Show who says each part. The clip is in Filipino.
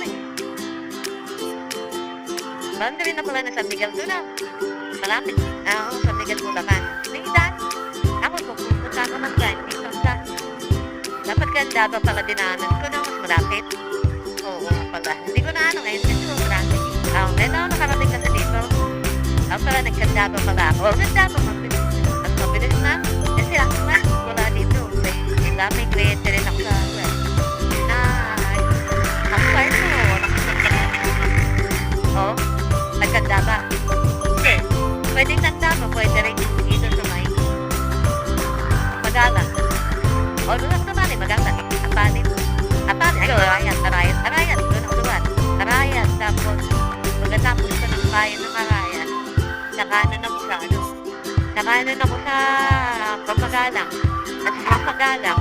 Speaker 1: eh. Boundary na pala ng San Miguel doon na. Malapit. Oo, San Miguel, Bulacan. May daan. Ako, kung pupunta ako ng daan, dito ang daan. Dapat Candaba pala dinaanan ko na mas malapit. Oo pala. Hindi ko na ano ngayon kasi mas malapit. Ngayon ako nakarating kasi dito. Ako pala nagkandaba pala ako. Nagkandaba mabilis. At mabilis na. Kasi ako na. Wala dito. May kwente rin ako sa ano eh. Na, ako pa ito. Oo. Nagkandaba. Hindi. Pwedeng Candaba. Pwede rin dito sa may Magalang. O, doon ako naman eh. Magalang. Apanin. Ay, Arayan. Doon ako naman. Arayan. Tapos, pagkatapos ko ng bayan ng Arayan, nakanan ako sa ano. Nakanan ako sa Pamagalang. At sa Pamagalang,